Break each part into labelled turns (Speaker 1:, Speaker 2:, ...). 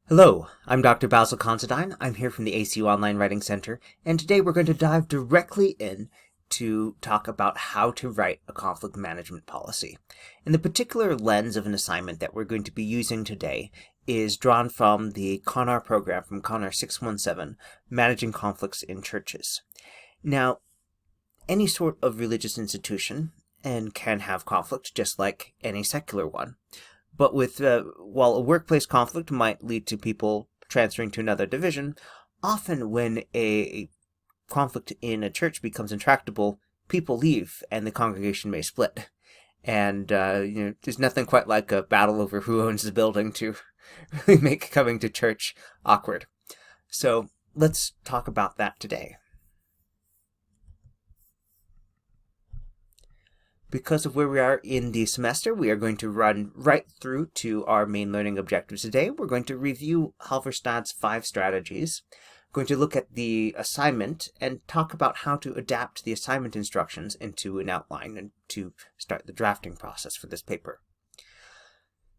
Speaker 1: Hello, I'm Dr. Basil Considine. I'm here from the ACU Online Writing Center, and today we're going to dive directly in to talk about how to write a conflict management policy. And the particular lens of an assignment that we're going to be using today is drawn from the CONR program from CONR 617, Managing Conflicts in Churches. Now, any sort of religious institution can have conflict just like any secular one. But while a workplace conflict might lead to people transferring to another division, often when a conflict in a church becomes intractable, people leave and the congregation may split. And there's nothing quite like a battle over who owns the building to really make coming to church awkward. So let's talk about that today. Because of where we are in the semester, we are going to run right through to our main learning objectives today. We're going to review Halverstad's 5 strategies, going to look at the assignment, and talk about how to adapt the assignment instructions into an outline and to start the drafting process for this paper.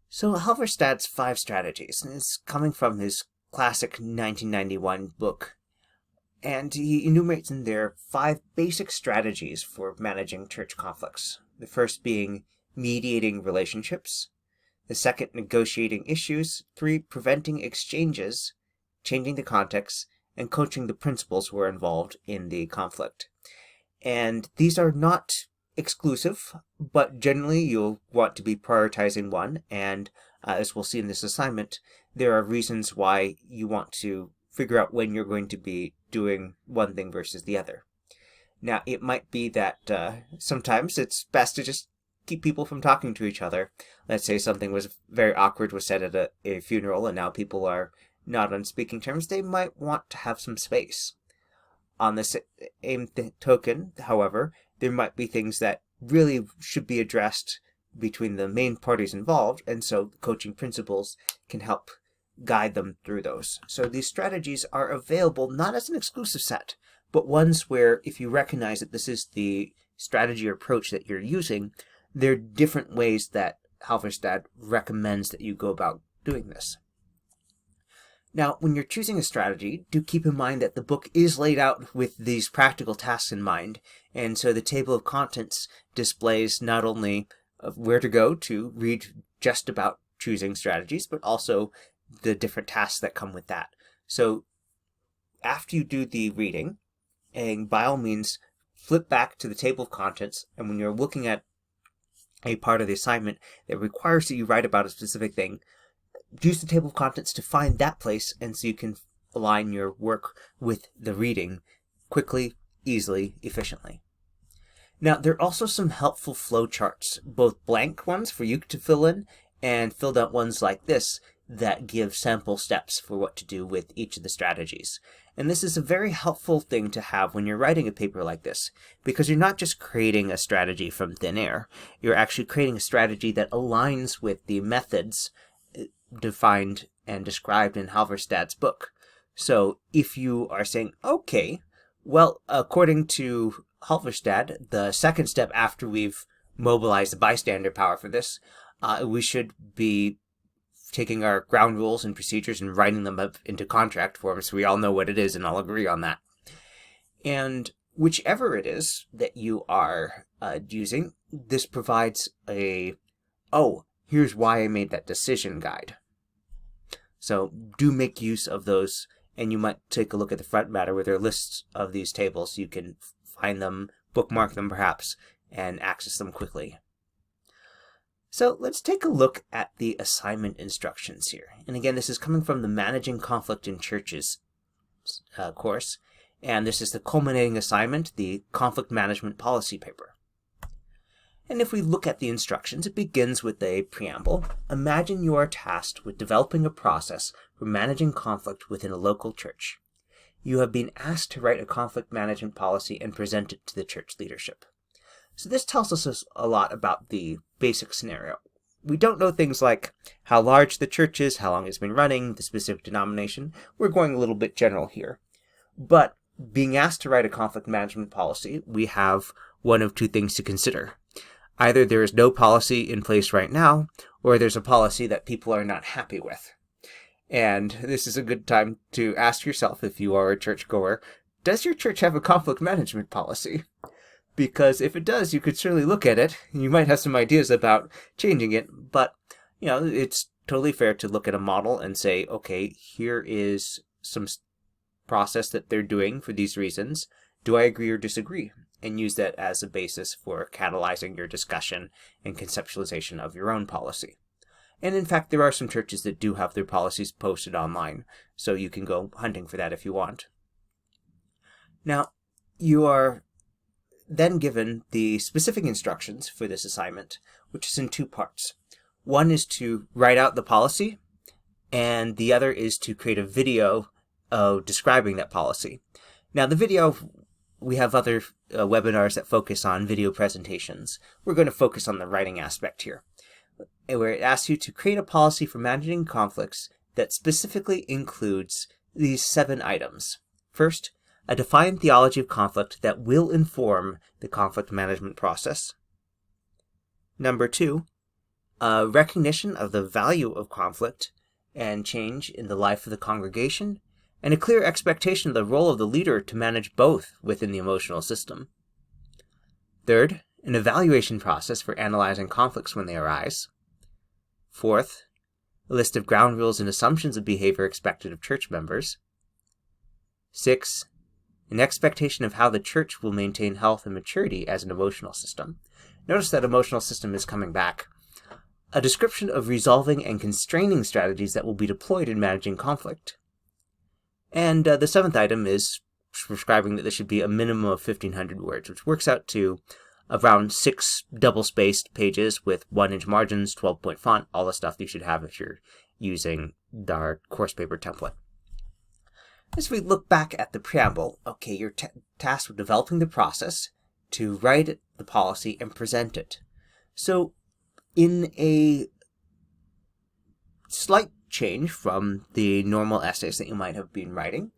Speaker 1: So Halverstad's 5 strategies is coming from his classic 1991 book, and he enumerates in there 5 basic strategies for managing church conflicts. The first being mediating relationships. The second, negotiating issues. 3, preventing exchanges, changing the context, and coaching the principals who are involved in the conflict. And these are not exclusive, but generally you'll want to be prioritizing one. And as we'll see in this assignment, there are reasons why you want to figure out when you're going to be doing one thing versus the other. Now, it might be that sometimes it's best to just keep people from talking to each other. Let's say something was very awkward was said at a funeral and now people are not on speaking terms. They might want to have some space. On the same token, however, there might be things that really should be addressed between the main parties involved, and so coaching principals can help guide them through those. So these strategies are available not as an exclusive set, but ones where if you recognize that this is the strategy or approach that you're using, there are different ways that Halverstad recommends that you go about doing this. Now, when you're choosing a strategy, do keep in mind that the book is laid out with these practical tasks in mind, and so the table of contents displays not only where to go to read just about choosing strategies, but also the different tasks that come with that. So after you do the reading, and by all means flip back to the table of contents, and when you're looking at a part of the assignment that requires that you write about a specific thing, use the table of contents to find that place, and so you can align your work with the reading quickly, easily, efficiently. Now, there are also some helpful flow charts, both blank ones for you to fill in and filled out ones like this that give sample steps for what to do with each of the strategies. And this is a very helpful thing to have when you're writing a paper like this, because you're not just creating a strategy from thin air. You're actually creating a strategy that aligns with the methods defined and described in Halverstad's book. So if you are saying, okay, well, according to Halverstad, the second step after we've mobilized the bystander power for this, we should be taking our ground rules and procedures and writing them up into contract form so we all know what it is and all agree on that. And whichever it is that you are using, this provides here's why I made that decision guide. So do make use of those, and you might take a look at the front matter where there are lists of these tables. You can find them, bookmark them perhaps, and access them quickly. So let's take a look at the assignment instructions here. And again, this is coming from the Managing Conflict in Churches course. And this is the culminating assignment, the Conflict Management Policy paper. And if we look at the instructions, it begins with a preamble. Imagine you are tasked with developing a process for managing conflict within a local church. You have been asked to write a conflict management policy and present it to the church leadership. So this tells us a lot about the basic scenario. We don't know things like how large the church is, how long it's been running, the specific denomination. We're going a little bit general here. But being asked to write a conflict management policy, we have one of two things to consider. Either there is no policy in place right now, or there's a policy that people are not happy with. And this is a good time to ask yourself, if you are a churchgoer, does your church have a conflict management policy? Because if it does, you could certainly look at it. You might have some ideas about changing it, but it's totally fair to look at a model and say, okay, here is some process that they're doing for these reasons. Do I agree or disagree? And use that as a basis for catalyzing your discussion and conceptualization of your own policy. And in fact, there are some churches that do have their policies posted online, so you can go hunting for that if you want. Now, you are then given the specific instructions for this assignment, which is in two parts. One is to write out the policy, and the other is to create a video describing that policy. Now, the video, we have other webinars that focus on video presentations. We're going to focus on the writing aspect here, where it asks you to create a policy for managing conflicts that specifically includes these 7 items. First, a defined theology of conflict that will inform the conflict management process. Number 2, a recognition of the value of conflict and change in the life of the congregation, and a clear expectation of the role of the leader to manage both within the emotional system. Third, an evaluation process for analyzing conflicts when they arise. Fourth, a list of ground rules and assumptions of behavior expected of church members. 6, an expectation of how the church will maintain health and maturity as an emotional system. Notice that emotional system is coming back. A description of resolving and constraining strategies that will be deployed in managing conflict. And the 7th item is prescribing that there should be a minimum of 1,500 words, which works out to around 6 double-spaced pages with 1-inch margins, 12-point font, all the stuff you should have if you're using our course paper template. As we look back at the preamble, okay, you're tasked with developing the process to write the policy and present it. So in a slight change from the normal essays that you might have been writing,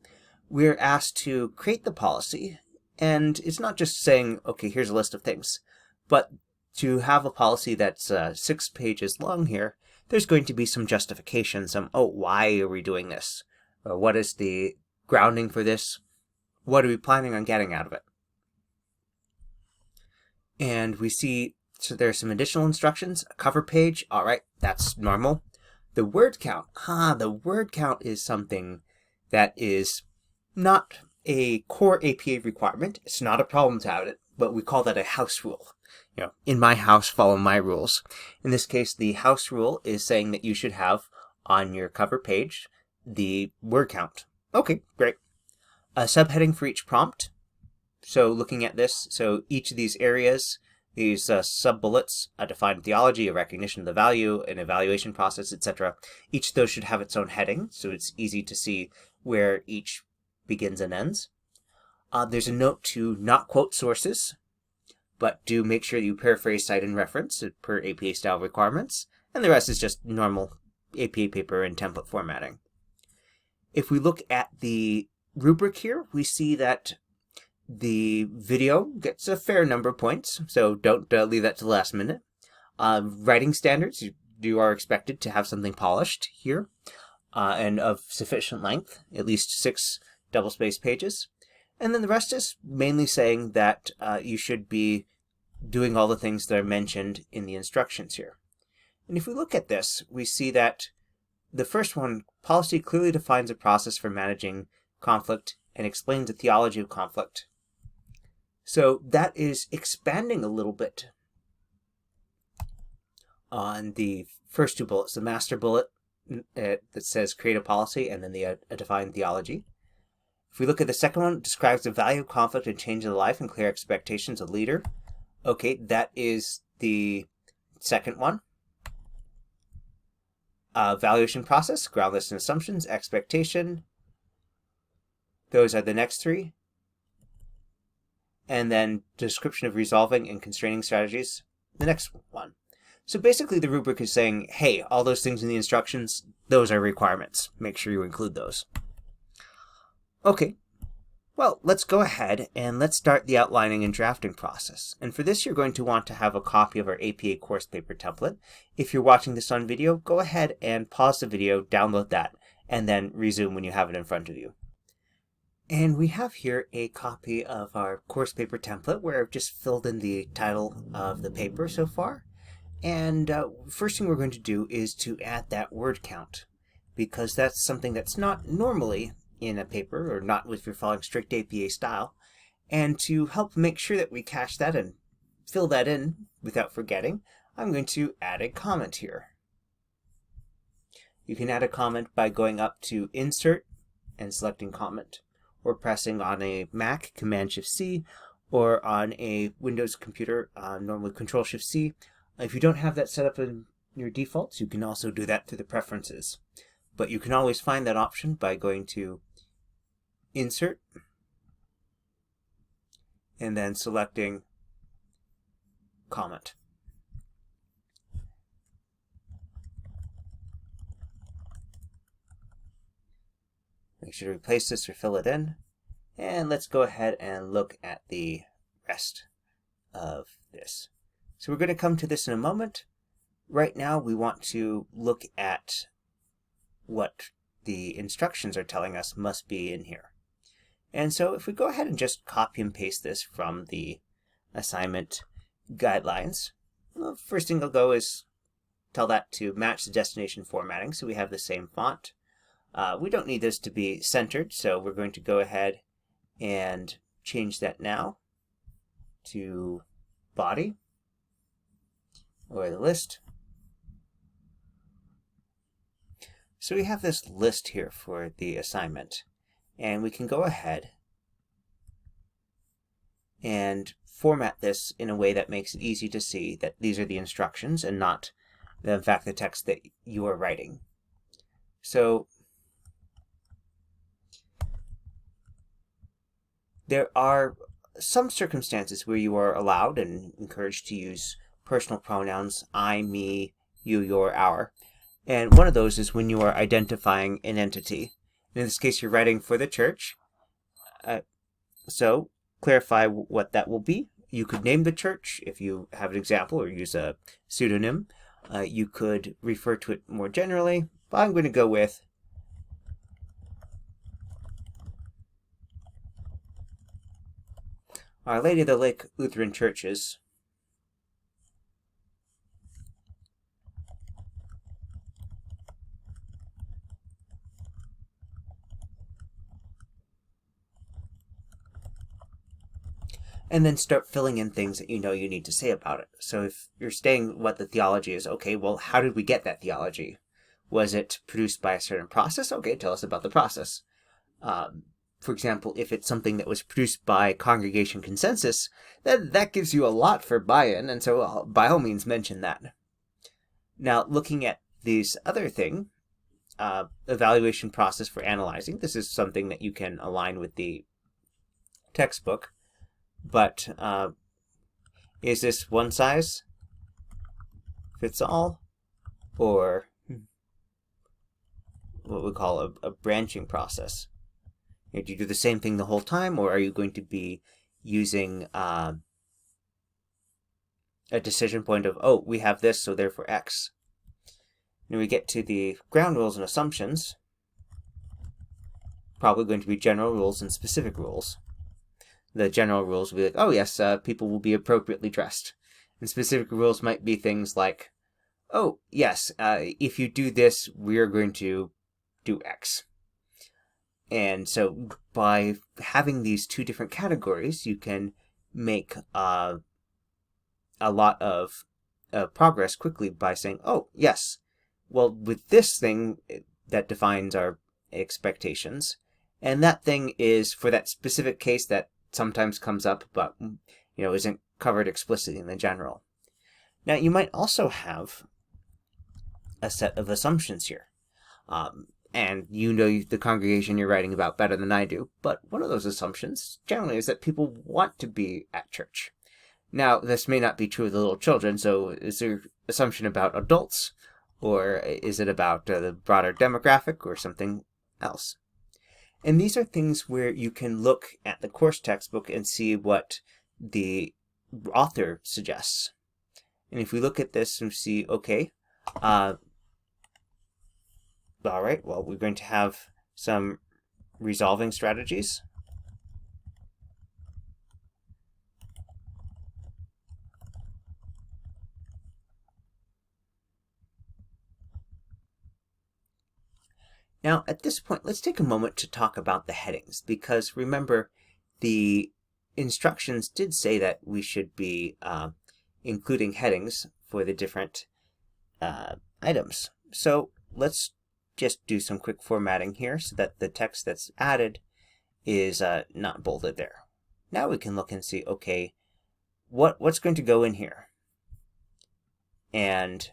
Speaker 1: we're asked to create the policy, and it's not just saying, okay, here's a list of things, but to have a policy that's 6 pages long here, there's going to be some justification, why are we doing this? Or what is the grounding for this? What are we planning on getting out of it? And we see, so there's some additional instructions, a cover page, all right, that's normal. The word count, the word count is something that is not a core APA requirement. It's not a problem to have it, but we call that a house rule. In my house, follow my rules. In this case, the house rule is saying that you should have on your cover page the word count. Okay, great. A subheading for each prompt. So looking at this, so each of these areas, these sub-bullets, a defined theology, a recognition of the value, an evaluation process, etc. Each of those should have its own heading, so it's easy to see where each begins and ends. There's a note to not quote sources, but do make sure you paraphrase, cite, and reference per APA style requirements, and the rest is just normal APA paper and template formatting. If we look at the rubric here, we see that the video gets a fair number of points, so don't leave that to the last minute. Writing standards, you are expected to have something polished here, and of sufficient length, at least 6 double-spaced pages. And then the rest is mainly saying that you should be doing all the things that are mentioned in the instructions here. And if we look at this, we see that the first one, policy clearly defines a process for managing conflict and explains the theology of conflict. So that is expanding a little bit on the first 2 bullets, the master bullet that says create a policy, and then a defined theology. If we look at the second one, it describes the value of conflict and change in the life and clear expectations of the leader. Okay, that is the second one. Evaluation process, groundless in assumptions, expectation. Those are the next 3. And then description of resolving and constraining strategies, the next one. So basically the rubric is saying, hey, all those things in the instructions, those are requirements. Make sure you include those. Okay, well, let's go ahead and let's start the outlining and drafting process. And for this, you're going to want to have a copy of our APA course paper template. If you're watching this on video, go ahead and pause the video, download that, and then resume when you have it in front of you. And we have here a copy of our course paper template where I've just filled in the title of the paper so far. And first thing we're going to do is to add that word count, because that's something that's not normally in a paper, or not if you're following strict APA style. And to help make sure that we catch that and fill that in without forgetting, I'm going to add a comment here. You can add a comment by going up to Insert and selecting Comment, or pressing on a Mac Command-Shift-C, or on a Windows computer normally Control-Shift-C. If you don't have that set up in your defaults, you can also do that through the preferences. But you can always find that option by going to Insert and then selecting Comment. Make sure to replace this or fill it in. And let's go ahead and look at the rest of this. So we're going to come to this in a moment. Right now we want to look at what the instructions are telling us must be in here. And so if we go ahead and just copy and paste this from the assignment guidelines, well, first thing I'll go is tell that to match the destination formatting so we have the same font. We don't need this to be centered, so we're going to go ahead and change that now to body, or the list. So we have this list here for the assignment, and we can go ahead and format this in a way that makes it easy to see that these are the instructions and not, in fact, the text that you are writing. So there are some circumstances where you are allowed and encouraged to use personal pronouns, I, me, you, your, our. And one of those is when you are identifying an entity. In this case, you're writing for the church. So clarify what that will be. You could name the church if you have an example, or use a pseudonym. You could refer to it more generally, but I'm going to go with Our Lady of the Lake Lutheran Churches. And then start filling in things that you know you need to say about it. So if you're saying what the theology is, okay, well, how did we get that theology? Was it produced by a certain process? Okay, tell us about the process. For example, if it's something that was produced by congregation consensus, that gives you a lot for buy-in, and so by all means mention that. Now, looking at this other thing, evaluation process for analyzing, this is something that you can align with the textbook, but is this one size fits all, or what we call a branching process? Do you do the same thing the whole time, or are you going to be using a decision point of, oh, we have this, so therefore X? When we get to the ground rules and assumptions, probably going to be general rules and specific rules. The general rules will be like, oh yes, people will be appropriately dressed. And specific rules might be things like, oh yes, if you do this, we're going to do X. And so by having these two different categories, you can make a lot of progress quickly by saying, oh, yes, well, with this thing, that defines our expectations. And that thing is for that specific case that sometimes comes up, but isn't covered explicitly in the general. Now, you might also have a set of assumptions here. And you know the congregation you're writing about better than I do, but one of those assumptions generally is that people want to be at church. Now, this may not be true of the little children, so is there assumption about adults, or is it about the broader demographic, or something else? And these are things where you can look at the course textbook and see what the author suggests. And if we look at this and see, okay, All right, well, we're going to have some resolving strategies. Now, at this point, let's take a moment to talk about the headings, because remember, the instructions did say that we should be including headings for the different items. So let's just do some quick formatting here so that the text that's added is not bolded there. Now we can look and see, okay, what's going to go in here? And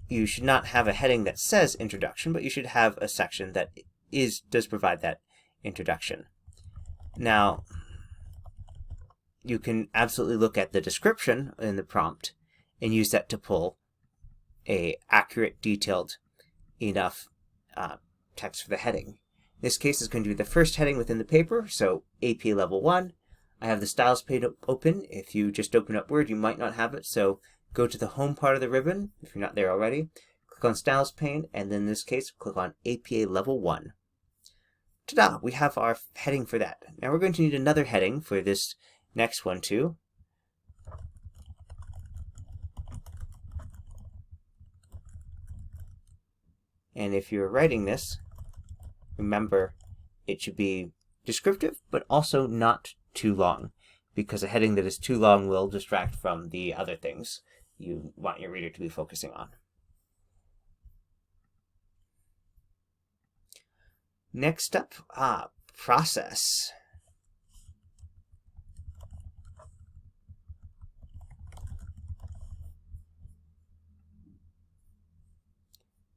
Speaker 1: you should not have a heading that says introduction, but you should have a section that does provide that introduction. Now, you can absolutely look at the description in the prompt and use that to pull a accurate, detailed enough text for the heading. In this case, it's going to be the first heading within the paper, so AP Level 1. I have the Styles page open. If you just open up Word, you might not have it, so go to the home part of the ribbon, if you're not there already, click on Styles pane, and then in this case, click on APA Level 1. Ta-da! We have our heading for that. Now we're going to need another heading for this next one too. And if you're writing this, remember it should be descriptive, but also not too long, because a heading that is too long will distract from the other things you want your reader to be focusing on. Next up, process.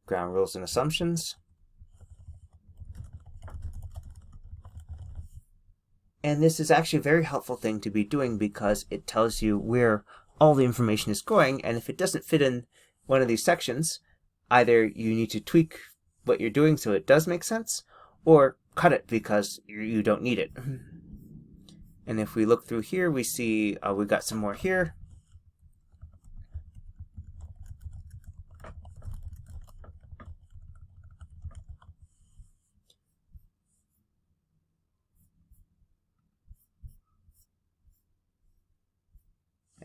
Speaker 1: Ground rules and assumptions. And this is actually a very helpful thing to be doing because it tells you where all the information is going, and if it doesn't fit in one of these sections, either you need to tweak what you're doing so it does make sense, or cut it because you don't need it. And if we look through here, we see we've got some more here.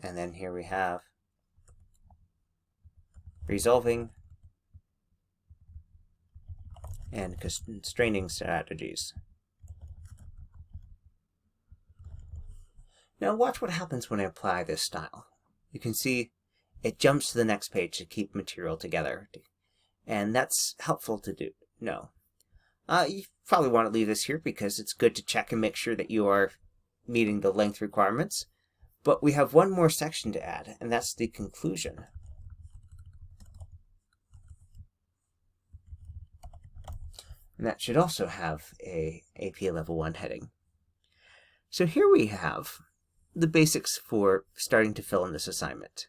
Speaker 1: And then here we have resolving and constraining strategies. Now watch what happens when I apply this style. You can see it jumps to the next page to keep material together. And that's helpful to do. No. You probably want to leave this here because it's good to check and make sure that you are meeting the length requirements. But we have one more section to add, and that's the conclusion. And that should also have a AP Level 1 heading. So here we have the basics for starting to fill in this assignment.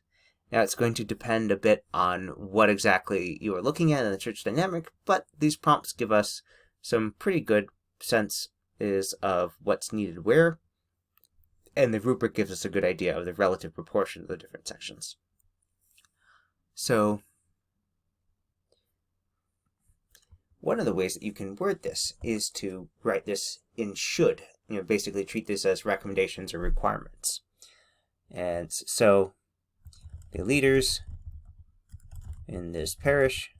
Speaker 1: Now it's going to depend a bit on what exactly you are looking at in the church dynamic, but these prompts give us some pretty good sense of what's needed where, and the rubric gives us a good idea of the relative proportion of the different sections. So one of the ways that you can word this is to write this in should, basically treat this as recommendations or requirements. And so the leaders in this parish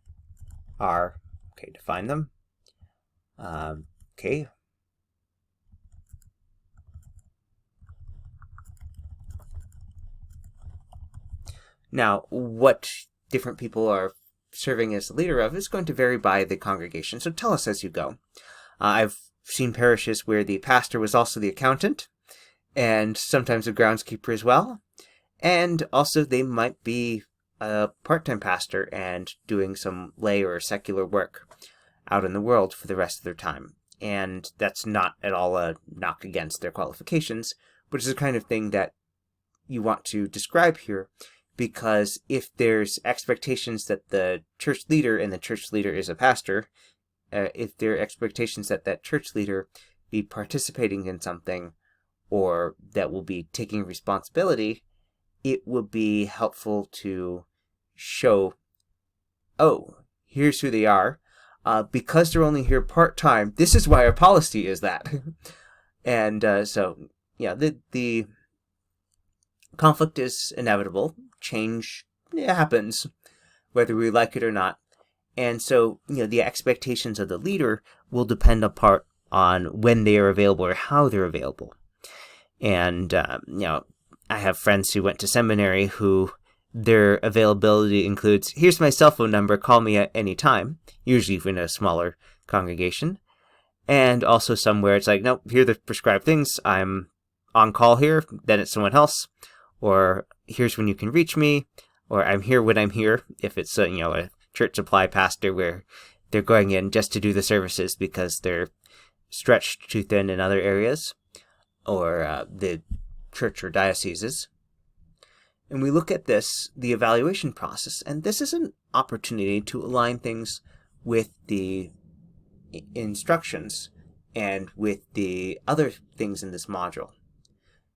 Speaker 1: are, okay, define them. Okay. Now, what different people are serving as the leader of is going to vary by the congregation, so tell us as you go. I've seen parishes where the pastor was also the accountant, and sometimes a groundskeeper as well, and also they might be a part-time pastor and doing some lay or secular work out in the world for the rest of their time. And that's not at all a knock against their qualifications, but it's the kind of thing that you want to describe here, because if there's expectations that the church leader, and the church leader is a pastor, if there are expectations that that church leader be participating in something or that will be taking responsibility, it would be helpful to show, oh, here's who they are. Because they're only here part-time, this is why our policy is that. And so, yeah, the conflict is inevitable. Change happens, whether we like it or not. And so, the expectations of the leader will depend apart on when they are available or how they're available. And, I have friends who went to seminary who their availability includes, here's my cell phone number, call me at any time, usually in a smaller congregation. And also somewhere it's like, nope, here are the prescribed things, I'm on call here, then it's someone else. Or here's when you can reach me, or I'm here when I'm here, if it's a church supply pastor where they're going in just to do the services because they're stretched too thin in other areas, or the church or dioceses. And we look at this, the evaluation process, and this is an opportunity to align things with the instructions and with the other things in this module.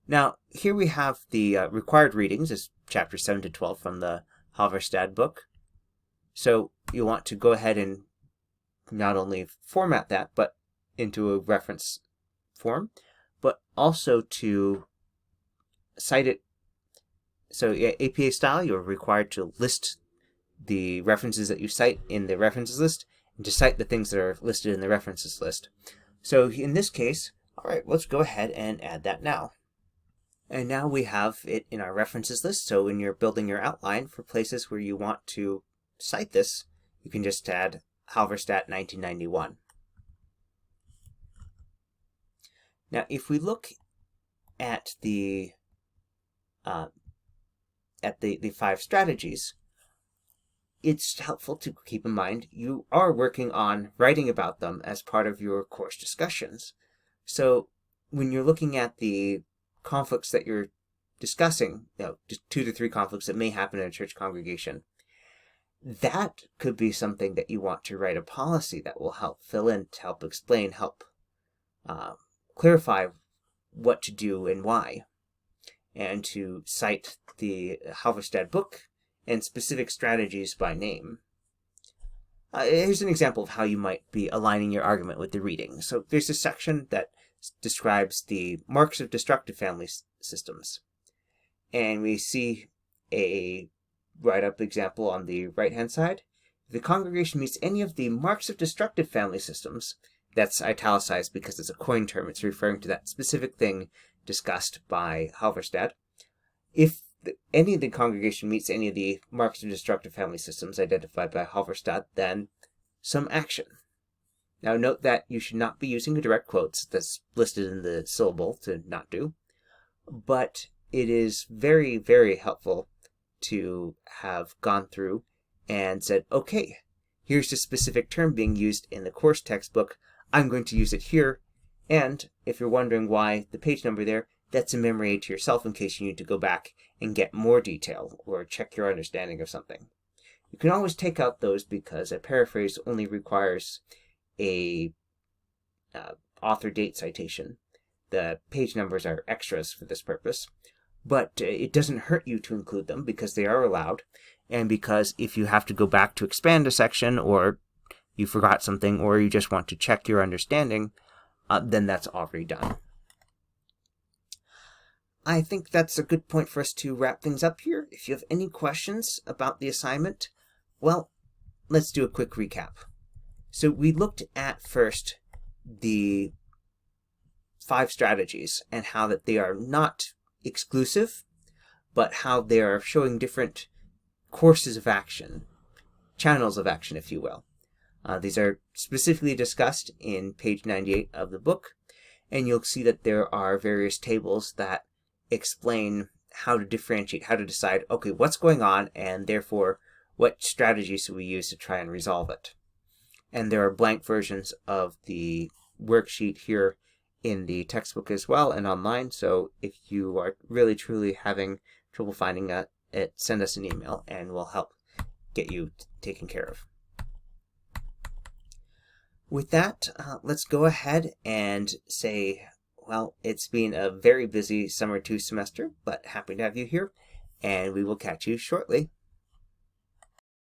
Speaker 1: Now, here we have the required readings, is chapter 7 to 12 from the Halverstad book. So you want to go ahead and not only format that, but into a reference form, but also to cite it. So APA style, you're required to list the references that you cite in the references list and to cite the things that are listed in the references list. So in this case, all right, let's go ahead and add that now. And now we have it in our references list. So when you're building your outline for places where you want to cite this, you can just add Halverstad 1991. Now, if we look at the 5 strategies, it's helpful to keep in mind you are working on writing about them as part of your course discussions. So when you're looking at the conflicts that you're discussing, just 2 to 3 conflicts that may happen in a church congregation, that could be something that you want to write a policy that will help fill in, to help explain, help clarify what to do and why, and to cite the Halverstad book and specific strategies by name. Here's an example of how you might be aligning your argument with the reading. So there's a section that describes the marks of destructive family systems. And we see a write-up example on the right-hand side. If the congregation meets any of the marks of destructive family systems, that's italicized because it's a coin term, it's referring to that specific thing discussed by Halverstad. If any of the congregation meets any of the marks of destructive family systems identified by Halverstad, then some action. Now note that you should not be using direct quotes that's listed in the syllable to not do, but it is very, very helpful to have gone through and said, okay, here's the specific term being used in the course textbook, I'm going to use it here, and if you're wondering why the page number there, that's a memory aid to yourself in case you need to go back and get more detail or check your understanding of something. You can always take out those because a paraphrase only requires a author date citation. The page numbers are extras for this purpose, but it doesn't hurt you to include them because they are allowed, and because if you have to go back to expand a section, or you forgot something, or you just want to check your understanding, then that's already done. I think that's a good point for us to wrap things up here. If you have any questions about the assignment, well, let's do a quick recap. So we looked at first the 5 strategies and how that they are not exclusive, but how they are showing different courses of action, channels of action, if you will. These are specifically discussed in page 98 of the book, and you'll see that there are various tables that explain how to differentiate, how to decide, okay, what's going on, and therefore what strategies do we use to try and resolve it. And there are blank versions of the worksheet here in the textbook as well and online, so if you are really truly having trouble finding it, send us an email and we'll help get you taken care of. With that, let's go ahead and say, well, it's been a very busy summer 2 semester, but happy to have you here, and we will catch you shortly.